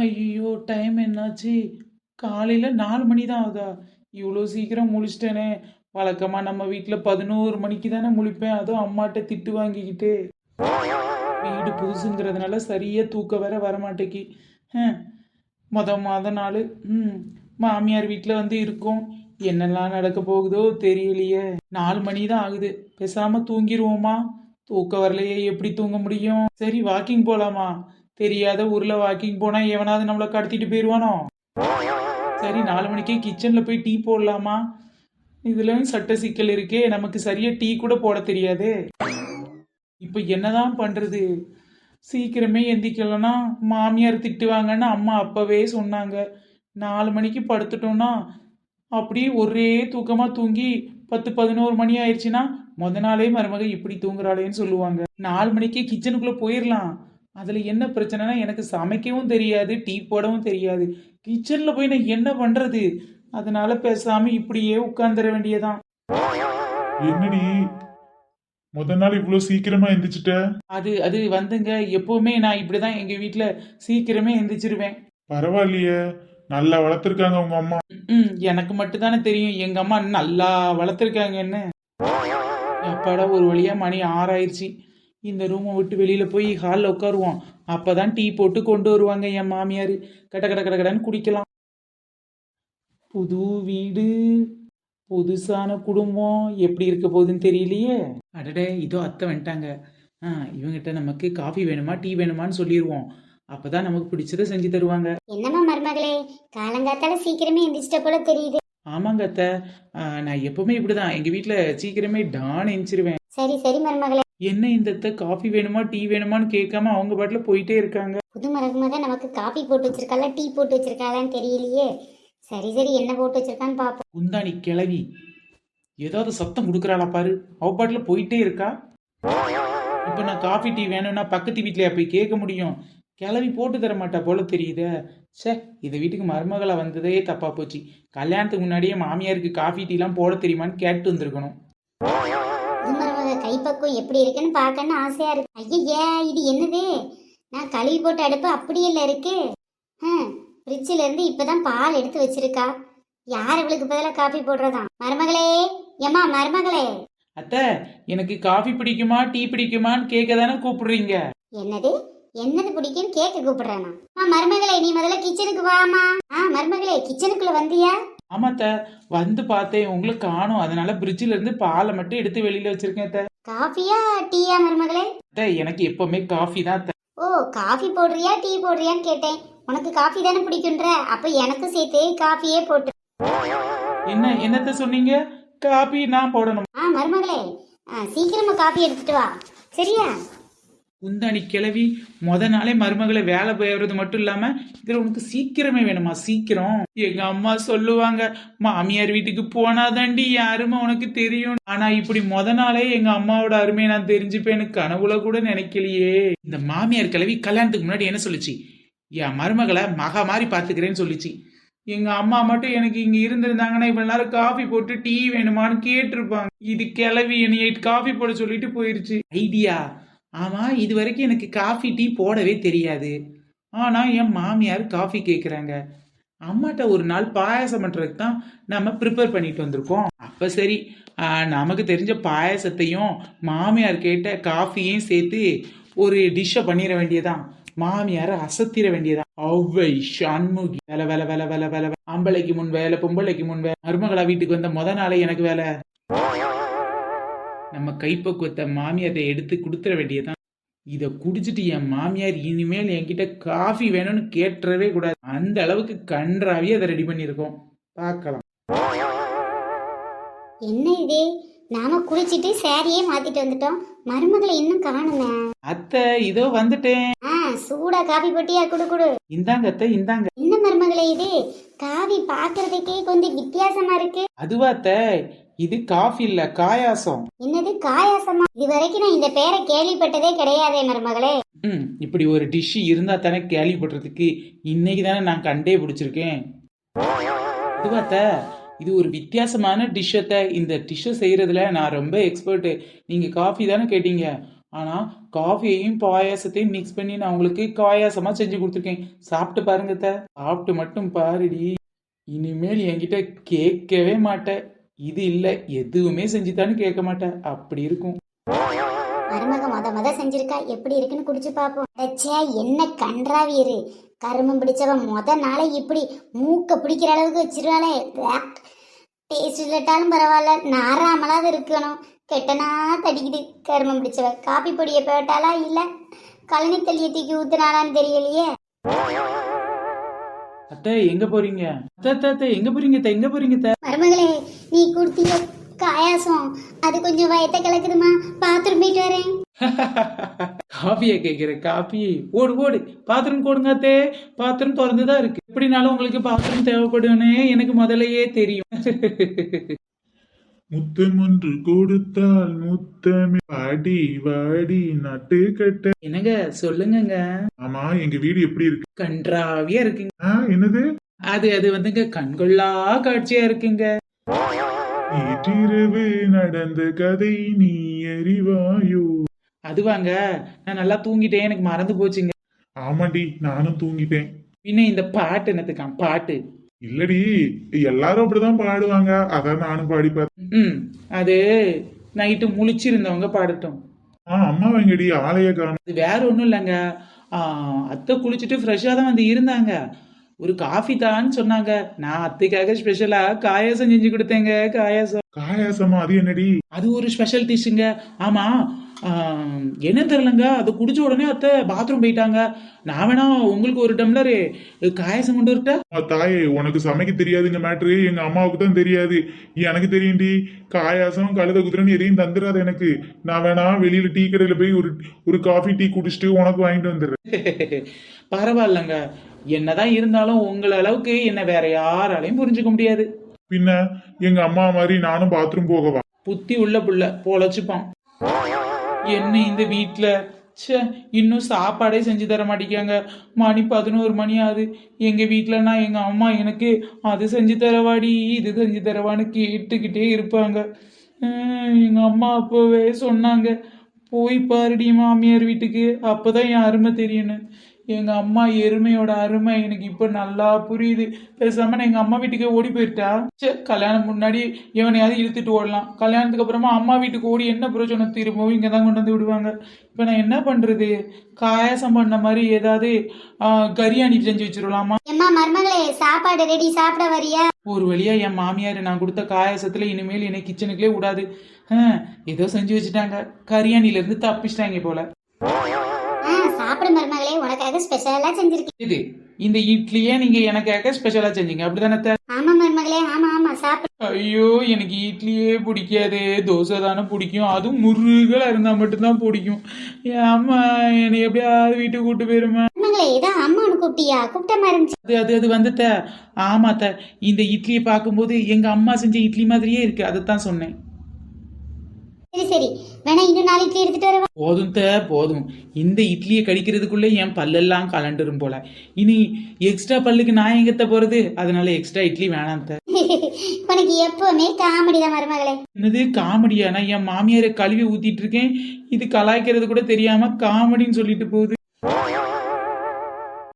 ஐயோ, டைம் என்னாச்சு? காலையில 4 மணி தான் ஆகுதா? இவ்வளோ சீக்கிரம் முழிச்சிட்டேனே. வழக்கமா நம்ம வீட்ல 11 மணிக்கு தானே முழிப்பேன். அதுவும் அம்மாட்ட திட்டு வாங்கிக்கிட்டு. வீடு புதுசுங்கிறதுனால சரியா தூக்கம் வேற வரமாட்டேக்கி. ஹம், மொத நாள். ம் மாமியார் வீட்டில் வந்து இருக்கோம். என்னெல்லாம் நடக்க போகுதோ தெரியலையே. 4 மணி தான் ஆகுது. பேசாம தூங்கிடுவோமா? தூக்கம் வரலையே, எப்படி தூங்க முடியும்? சரி, வாக்கிங் போலாமா? தெரியாத ஊர்ல வாக்கிங் போனா எவனாவது நம்மளை கடத்திட்டு போயிடுவானோ? சரி, 4 மணிக்கே கிச்சன்ல போய் டீ போடலாமா? இதுலயும் சட்ட சிக்கல் இருக்கே, நமக்கு சரியா டீ கூட போட தெரியாது. இப்ப என்னதான் பண்றது? சீக்கிரமே எந்திக்கலன்னா மாமியார் திட்டுவாங்கன்னு அம்மா அப்பவே சொன்னாங்க. 4 மணிக்கு படுத்துட்டோம்னா அப்படியே ஒரே தூக்கமா தூங்கி 10 11 மணி ஆயிடுச்சுன்னா முத நாளே மருமக இப்படி தூங்குறாளேன்னு சொல்லுவாங்க. 4 மணிக்கே கிச்சனுக்குள்ள போயிடலாம். அதுல என்ன பிரச்சனைனா எனக்கு சமைக்கவும் தெரியாது, டீ போடவும் தெரியாது. கிச்சன்ல போய் நான் என்ன பண்றது? அதனால பேசாம இப்படியே உட்கார்ந்துட வேண்டியதான். என்னடி முத நாள் இவ்வளவு சீக்கிரமா எந்திரிச்சிட்ட? அது அது வந்துங்க, எப்பவுமே நான் இப்படிதான் எங்க வீட்ல சீக்கிரமே எந்திரிச்சிருவேன். பரவாயில்லையே, நல்லா வளர்த்துருக்காங்க உங்க அம்மா. எனக்கு மட்டும் தானே தெரியும் எங்க அம்மா நல்லா வளர்த்துருக்காங்கன்னு. அப்பாடா, ஒரு வழியா மணி 6 ஆயிடுச்சு. இந்த ரூமை விட்டு வெளியில போய் ஹாலில் உட்காருவோம். அப்பதான் டீ போட்டு கொண்டு வருவாங்க என் மாமியார். கட கட கட கடன்னு குடிக்கலாம். புது வீடு, புதுசான குடும்பம், எப்படி இருக்க போகுதுன்னு தெரியலையே. அடடே, இதோ அத்தை வந்துட்டாங்க. இவங்கிட்ட நமக்கு காஃபி வேணுமா டீ வேணுமான்னு சொல்லிடுவோம். அப்பதான் நமக்கு பிடிச்சதை செஞ்சு தருவாங்க. என்னம்மா மருமகளே, காலங்காத்தால சீக்கிரமே எந்திரிச்சிட்ட போல தெரியுது. ஆமாங்க அத்தை. நான் எப்பவுமே இப்படிதான் எங்க வீட்டுல சீக்கிரமே டான் எந்திரிச்சிருவேன். சரி சரி மருமகளே. என்ன இந்த அத்தை காஃபி வேணுமா டீ வேணுமான்னு கேட்காம அவங்க பாட்டுல போயிட்டே இருக்காங்க. புது மருமக நமக்கு காபி போட்டு வச்சிருக்காளா டீ போட்டு வச்சிருக்காளான்னு தெரியலையே. சரி சரி, என்ன போட்டு வச்சிருக்கான்னு பாப்போம். குந்தாணி கிளவி ஏதாவது சத்தம் கொடுக்குறாளா பாரு. அவ பாட்டுல போயிட்டே இருக்கா. இப்ப நான் காஃபி டீ வேணும்னா பக்கத்து வீட்லயா போய் கேட்க முடியும்? கிளவி போட்டு தர மாட்டா போல தெரியுதே. சே, இந்த வீட்டுக்கு மருமகளை வந்ததே தப்பா போச்சு. கல்யாணத்துக்கு முன்னாடியே மாமியாருக்கு காஃபி டீலாம் போட தெரியுமான்னு கேட்டு வந்திருக்கணும். புது மருமக கைப்பக்குவம் எப்படி இருக்குன்னு பார்க்கணும்னு ஆசையா இருக்கு. ஐயா, இது என்னது? நான் கழுவி போட்ட அடுப்பு அப்படியே இல்ல இருக்கு. ஃப்ரிட்ஜில் இருந்து இப்பதான் பால் எடுத்து வச்சிருக்கா. யார் இவளுக்கு பதிலாக காஃபி போடுறதா? மருமகளே, ஏமா மருமகளே. அத்தை, எனக்கு காஃபி பிடிக்குமா டீ பிடிக்குமான்னு கேட்க தானே கூப்பிடுறீங்க. என்னது என்னது பிடிக்குன்னு கேட்க கூப்பிடுறானா? மருமகளே, நீ முதல்ல கிச்சனுக்கு வாமா. மருமகளே, கிச்சனுக்குள்ள வந்தியா? ஆமாத்த, வந்து பார்த்தேன், உங்களுக்கு காணும். அதனால பிரிட்ஜில இருந்து பாலை மட்டும் எடுத்து வெளியில வச்சிருக்கேன் அத்தை. காஃபியா டீயா மருமகளே? அத்தை, எனக்கு எப்பவுமே காஃபி தான் அத்தை. ஓ, காஃபி போடுறியா டீ போடுறியான்னு கேட்டேன். உனக்கு காஃபி தானே பிடிக்குன்ற, அப்ப எனக்கு சேர்த்து காஃபியே போட்டு. என்னத்த சொன்னீங்க? காபி நான் போடணும்? மருமகளே, சீக்கிரமா காஃபி எடுத்துட்டு வா, சரியா? குந்தாணி கிளவி, முத நாளே மருமகளை வேலை போயறது மட்டும் இல்லாம இதுல உனக்கு சீக்கிரமே வேணுமா? சீக்கிரம். எங்க அம்மா சொல்லுவாங்க, மாமியார் வீட்டுக்கு போனாதாண்டி அருமை உனக்கு தெரியும். ஆனா இப்படி முத நாளே எங்க அம்மாவோட அருமையை நான் தெரிஞ்சுப்பேன்னு கனவுல கூட நினைக்கலையே. இந்த மாமியார் கிளவி கல்யாணத்துக்கு முன்னாடி என்ன சொல்லுச்சு? என் மருமகளை மகா மாதிரி பாத்துக்கிறேன்னு சொல்லிச்சு. எங்க அம்மா மட்டும் எனக்கு இங்க இருந்திருந்தாங்கன்னா இவ்வளவு நேரம் காஃபி போட்டு டீ வேணுமான்னு கேட்டிருப்பாங்க. இது கிளவி என்னைய காஃபி போட சொல்லிட்டு போயிருச்சு. ஐடியா. ஆமா, இது வரைக்கும் எனக்கு காஃபி டீ போடவே தெரியாது. ஆனா என் மாமியார் காஃபி கேட்குறாங்க. அம்மாட்ட ஒரு நாள் பாயாசம் பண்றதுக்கு தான் நம்ம ப்ரிப்பேர் பண்ணிட்டு வந்திருக்கோம். அப்ப சரி, நமக்கு தெரிஞ்ச பாயாசத்தையும் மாமியார் கேட்ட காஃபியும் சேர்த்து ஒரு டிஷ்ஷை பண்ணிட வேண்டியதான். மாமியார அசத்திர வேண்டியதான். அவ்வை சண்முகி. வேலை வேலை வேலை வேலை வேலை. ஆம்பளைக்கு முன் வேலை, பொம்பளைக்கு முன் வேலை. மருமகளா வீட்டுக்கு வந்த முத நாளே எனக்கு வேலை. நம்ம கைப்பக்குவத்தை மாமியாரை எடுத்து கொடுத்துட வேண்டியதான். இத குடிச்சிட்டு என் மாமியார் இனிமேல் என்கிட்ட காஃபி வேணும்னு கேட்டுறவே கூடாது. அந்த அளவுக்கு கன்றாவே அதை ரெடி பண்ணிருக்கோம். பார்க்கலாம். என்ன இது, நாம குளிச்சிட்டு சாரியே மாத்திட்டு வந்துட்டோம், மருமகளை இன்னும் காணுமே. அத்தை, இதோ வந்துட்டேன். சூடா காபி போட்டியா? குடு குடு. இந்தாங்க அத்தை, இந்தாங்க. என்ன மருமகளே இது? காபி பாக்குறதுக்கே கொஞ்சம் வித்தியாசமா இருக்கு. அதுவா அத்தை, இது காஃபி இல்ல, காயாசம். என்னது காயாசமா? இது வரைக்கும் நான் இந்த பேரை கேள்விப்பட்டதே கிடையாதே மருமகளே. இப்படி ஒரு டிஷ் இருந்தா தானே கேள்விப்படுறதுக்கு. இன்னைக்கு தானே நான் கண்டே பிடிச்சிருக்கேன். அதுவா அத்தை, இது ஒரு வித்தியாசமான டிஷ்ஷத்தை. இந்த டிஷ்ஷை செய்யறதுல நான் ரொம்ப எக்ஸ்பர்ட். நீங்க காஃபி தானே கேட்டீங்க, ஆனா காஃபியையும் பாயாசத்தையும் மிக்ஸ் பண்ணி நான் உங்களுக்கு பாயாசமா செஞ்சு கொடுத்துருக்கேன். சாப்பிட்டு பாருங்க அத்தை. சாப்பிட்டு மட்டும் பாருடி. இனிமேல் என்கிட்ட கேட்கவே மாட்டேன். இது இல்ல எதுவுமே செஞ்சுதான்னு கேட்க மாட்டேன். அப்படி இருக்கும். மருமக மொத செஞ்சிருக்கா, எப்படி இருக்குன்னு குடிச்சு பாப்போம். அடச்சே, என்ன கன்றாவியரு, கருமம் பிடிச்சவன் நாளை இப்படி மூக்க பிடிக்கிற அளவுக்கு வச்சிருவாளே. டேஸ்ட் இல்லட்டாலும் பரவாயில்ல, நாராமலாவது இருக்கணும். கெட்டனா தடிக்குது கருமம் பிடிச்சவ. காப்பி பொடியை போட்டாலா இல்ல கழனி தள்ளிய தூக்கி ஊத்துனாலான்னு தெரியலையே. அத்தை எங்க போறீங்க? அத்தை எங்க போறீங்க? எங்க போறீங்க? மருமகளே, நீ கொடுத்தீங்க காயாசம், அது கொஞ்சம் வயத்த கலக்குதுமா, பாத்ரூம் போயிட்டு வரேன். காப்பியை கேட்கிற காப்பி. ஓடு ஓடு பாத்ரூம் கொடுங்க அத்தே. பாத்ரூம் திறந்துதான் இருக்கு. எப்படினாலும் உங்களுக்கு பாத்ரூம் தேவைப்படும்னு எனக்கு முதலையே தெரியும். முத்தம் ஒன்று கொடுத்தால் முத்தமே வாடி வாடி நட்டு கட்ட. என்னங்க சொல்லுங்கங்க. ஆமா, எங்க வீடு எப்படி இருக்கு? கன்றாவியா இருக்குங்க. என்னது? அது வந்துங்க கண்கொள்ளா காட்சியா இருக்குங்க. நேற்றிரவு நடந்த கதை நீ அறிவாயோ? அதுவாங்க, நான் நல்லா தூங்கிட்டேன், எனக்கு மறந்து போச்சுங்க. ஆமாண்டி, நானும் தூங்கிட்டேன். பின்ன இந்த பாட்டு என்னத்துக்கான் பாட்டு? இல்லடி, எல்லாரும் அப்படிதான் பாடுவாங்க, அதான் நானும் பாடி பார்த்தேன். அது நைட்டு முழிச்சிருந்தவங்க பாடட்டும். அம்மா வெங்கடி ஆலய காணும். அது வேற ஒண்ணும் இல்லைங்க. அத்தை குளிச்சுட்டு ஃப்ரெஷ்ஷா தான் வந்து இருந்தாங்க. ஒரு காஃபி தான்னு சொன்னாங்க. நான் அத்தைக்காக ஸ்பெஷலா காயாசம் செஞ்சு கொடுத்தேங்க. காயாசமா? அது என்னடி? அது ஒரு ஸ்பெஷல் டிஷ்ஷுங்க. ஆமா, என்ன தெரியலங்க, அதை குடிச்ச உடனே அத்தை பாத்ரூம் போயிட்டாங்க. நான் வேணா உங்களுக்கு ஒரு டம்ளர் காயாசம் கொண்டு வரட்டா? தாயே, உனக்கு சமைக்க தெரியாதுங்க மேட்ரு, எங்க அம்மாவுக்கு தான் தெரியாது. எனக்கு தெரியும்டி. காயாசம் கழுத குதிரைன்னு எதையும் தந்துடாத எனக்கு. நான் வேணா வெளியில டீ கடையில போய் ஒரு காஃபி டீ குடிச்சிட்டு உனக்கு வாங்கிட்டு வந்துடுறேன். பரவாயில்லங்க, என்னதான் இருந்தாலும் உங்களை அளவுக்கு என்ன வேற யாராலையும் புரிஞ்சுக்க முடியாது. பின்ன எங்க அம்மா மாதிரி நானும் பாத்ரூம் போகவா? புத்தி உள்ள புள்ள பொழைச்சுப்பான். என்ன இந்த வீட்டுல இன்னும் சாப்பாடே செஞ்சு தர மாட்டேங்காங்க. மணி 11 மணி ஆகுது. எங்க வீட்டுலனா எங்க அம்மா எனக்கு அது செஞ்சு தரவாடி இது செஞ்சு தரவான்னு கேட்டுக்கிட்டே இருப்பாங்க. எங்க அம்மா அப்பவே சொன்னாங்க, போய் பாருடி மாமியார் வீட்டுக்கு, அப்பதான் என் அருமை தெரியணும். எங்க அம்மா எருமையோட அருமை எனக்கு இப்ப நல்லா புரியுது. பேசாம நான் எங்க அம்மா வீட்டுக்கே ஓடி போயிட்டா. கல்யாணம் முன்னாடி எவனையாவது இழுத்துட்டு ஓடலாம். கல்யாணத்துக்கு அப்புறமா அம்மா வீட்டுக்கு ஓடி என்ன பிரச்சனை? திரும்பவும் இங்கதான் கொண்டு வந்து விடுவாங்க. இப்ப நான் என்ன பண்றது? காயாசம் பண்ண மாதிரி ஏதாவது கரியாணி செஞ்சு வச்சிடலாமா? மருமகளே, சாப்பாடு ரெடி, சாப்பிட வரியா? ஒரு வழியா என் மாமியார் நான் கொடுத்த காயாசத்துல இனிமேல் என்னை கிச்சனுக்குள்ளே விடாது. ஏதோ செஞ்சு வச்சுட்டாங்க. கரியாணில இருந்து தப்பிச்சிட்டாங்க போல. சாப்பிடு மருமகளே, உனக்காக ஸ்பெஷலா செஞ்சிருக்கேன். இது இந்த இட்லியே நீங்க எனக்காக ஸ்பெஷலா செஞ்சீங்க, அப்படிதானே? ஆமா மருமகளே, ஆமா சாப்பிடு. ஐயோ, எனக்கு இட்லியே பிடிக்காது, தோசை தானே பிடிக்கும். அதுவும் முருகலா இருந்தா மட்டும்தான் பிடிக்கும். என் அம்மா என்னை எப்படியாவது வீட்டுக்கு கூட்டு போயிருமா? மருமகளே, இதான் அம்மா கூப்பிட்டியா? கூப்பிட்ட மாதிரி இருந்துச்சு. அது வந்துட்ட. ஆமாத்த, இந்த இட்லியை பார்க்கும்போது எங்க அம்மா செஞ்ச இட்லி மாதிரியே இருக்கு, அதைத்தான் சொன்னேன். சரி, வேணா இன்னும் 4 இட்லி எடுத்துட்டு வரவா? போதும். இந்த இட்லியை கடிக்கிறதுக்குள்ள என் பல்லெல்லாம் கலண்டுரும் போல. இனி எக்ஸ்ட்ரா பல்லுக்கு நான் எங்கத்த போறது? அதனால எக்ஸ்ட்ரா இட்லி வேணாம். உனக்கு எப்பவுமே காமெடி தான் மருமகளே. என்னது காமெடியா? நான் என் மாமியாரை கழுவி ஊத்திட்டு இருக்கேன், இது கலாய்க்கிறது கூட தெரியாம காமெடின்னு சொல்லிட்டு போகுது.